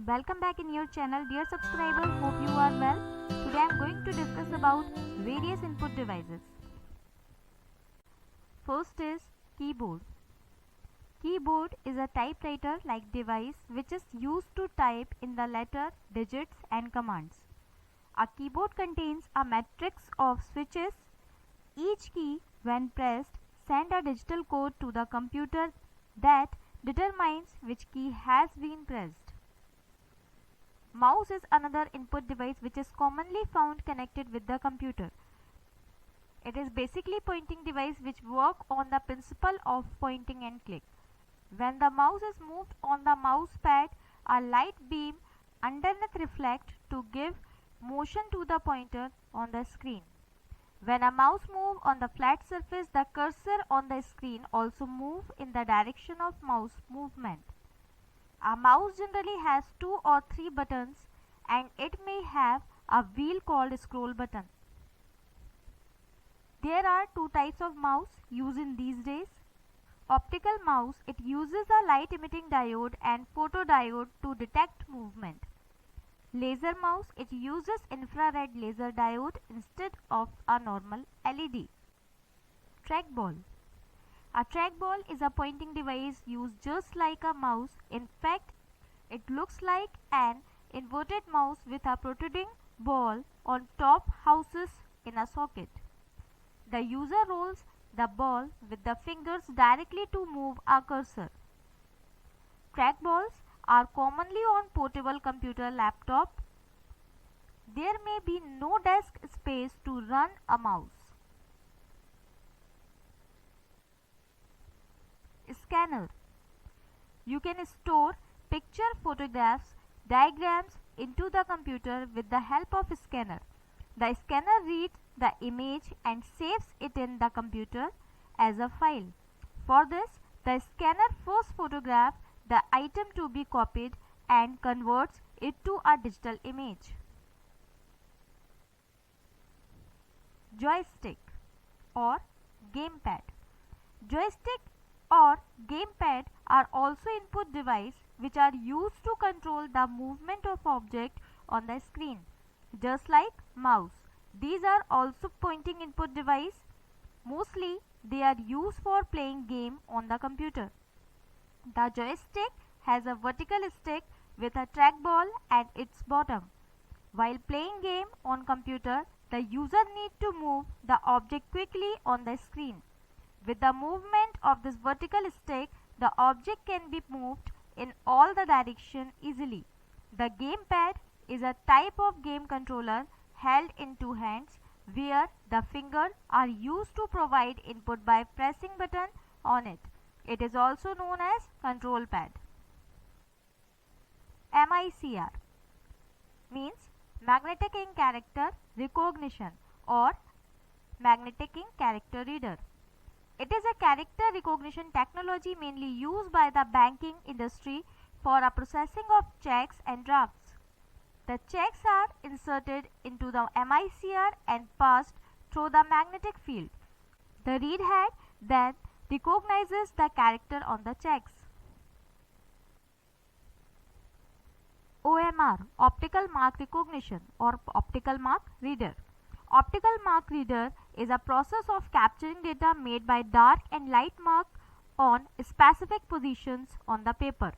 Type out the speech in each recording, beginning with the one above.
Welcome back in your channel, dear subscribers. Hope you are well. Today I am going to discuss about various input devices. First is keyboard. Keyboard is a typewriter-like device which is used to type in the letter, digits and commands. A keyboard contains a matrix of switches. Each key, when pressed, sends a digital code to the computer that determines which key has been pressed. Mouse is another input device which is commonly found connected with the computer. It is basically pointing device which work on the principle of pointing and click. When the mouse is moved on the mouse pad, a light beam underneath reflects to give motion to the pointer on the screen. When a mouse moves on the flat surface, the cursor on the screen also moves in the direction of mouse movement. A mouse generally has 2 or 3 buttons and it may have a wheel called scroll button. There are 2 types of mouse used in these days. Optical mouse, it uses a light emitting diode and photodiode to detect movement. Laser mouse, it uses infrared laser diode instead of a normal LED. Trackball. A trackball is a pointing device used just like a mouse. In fact, it looks like an inverted mouse with a protruding ball on top housed in a socket. The user rolls the ball with the fingers directly to move a cursor. Trackballs are commonly on portable computer laptop. There may be no desk space to run a mouse. Scanner. You can store picture, photographs, diagrams into the computer with the help of a scanner. The scanner reads the image and saves it in the computer as a file. For this, the scanner first photographs the item to be copied and converts it to a digital image. Joystick or gamepad. Joystick or gamepad are also input devices which are used to control the movement of object on the screen. Just like mouse, these are also pointing input device. Mostly they are used for playing game on the computer. The joystick has a vertical stick with a trackball at its bottom. While playing game on computer, the user needs to move the object quickly on the screen. With the movement of this vertical stick, the object can be moved in all the directions easily. The gamepad is a type of game controller held in 2 hands where the fingers are used to provide input by pressing button on it. It is also known as control pad. MICR means magnetic ink character recognition or magnetic ink character reader. It is a character recognition technology mainly used by the banking industry for a processing of checks and drafts. The checks are inserted into the MICR and passed through the magnetic field. The read head then recognizes the character on the checks. OMR, optical mark recognition or optical mark reader. Optical mark reader is a process of capturing data made by dark and light mark on specific positions on the paper.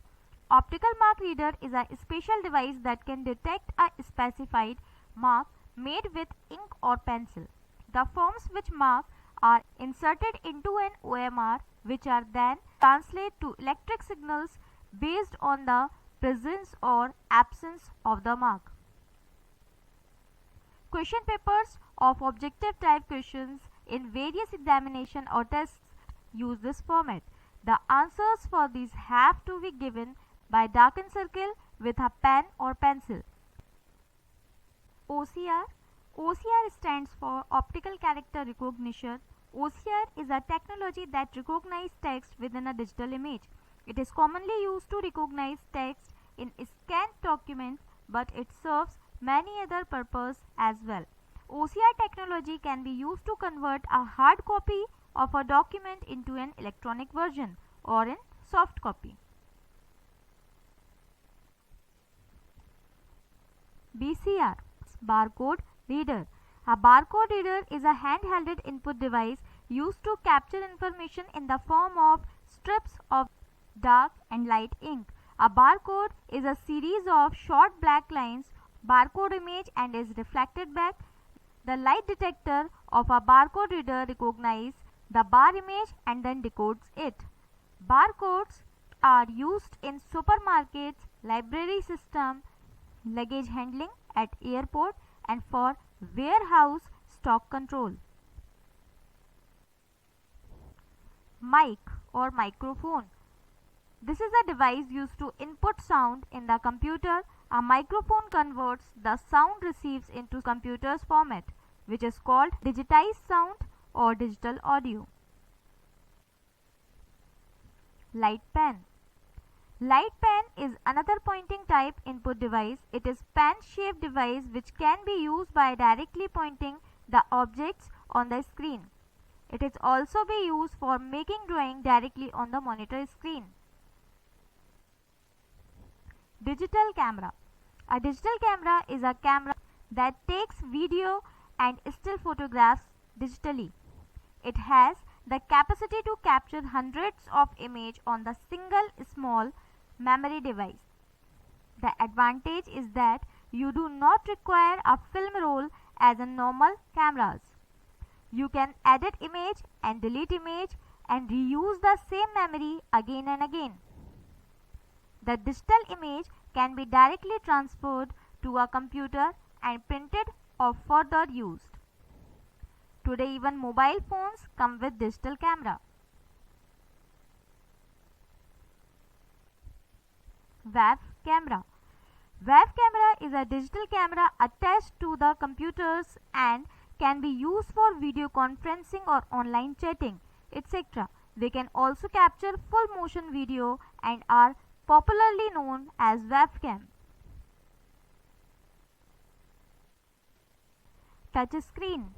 Optical mark reader is a special device that can detect a specified mark made with ink or pencil. The forms which mark are inserted into an OMR which are then translated to electric signals based on the presence or absence of the mark. Question papers of objective type questions in various examination or tests use this format. The answers for these have to be given by darkened circle with a pen or pencil. OCR. OCR stands for optical character recognition. OCR is a technology that recognizes text within a digital image. It is commonly used to recognize text in scanned documents, but it serves many other purposes as well. OCR technology can be used to convert a hard copy of a document into an electronic version or in soft copy. BCR, barcode reader. A barcode reader is a handheld input device used to capture information in the form of strips of dark and light ink. A barcode is a series of short black lines, barcode image, and is reflected back. The light detector of a barcode reader recognizes the bar image and then decodes it. Barcodes are used in supermarkets, library system, luggage handling at airport, and for warehouse stock control. Mic or microphone. This is a device used to input sound in the computer. A microphone converts the sound received into computer's format, which is called digitized sound or digital audio. Light pen. Light pen is another pointing type input device. It is pen-shaped device which can be used by directly pointing the objects on the screen. It is also be used for making drawing directly on the monitor screen. Digital camera. A digital camera is a camera that takes video and still photographs digitally. It has the capacity to capture hundreds of images on the single small memory device. The advantage is that you do not require a film roll as in normal cameras. You can edit image and delete image and reuse the same memory again and again. The digital image can be directly transferred to a computer and printed or further used. Today even mobile phones come with digital camera. WAV camera. WAV camera is a digital camera attached to the computers and can be used for video conferencing or online chatting, etc. They can also capture full motion video and are popularly known as webcam. Touch screen.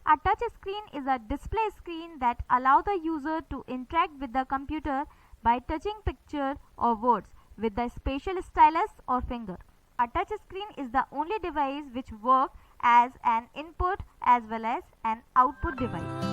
A touch screen is a display screen that allows the user to interact with the computer by touching picture or words with the special stylus or finger. A touch screen is the only device which works as an input as well as an output device.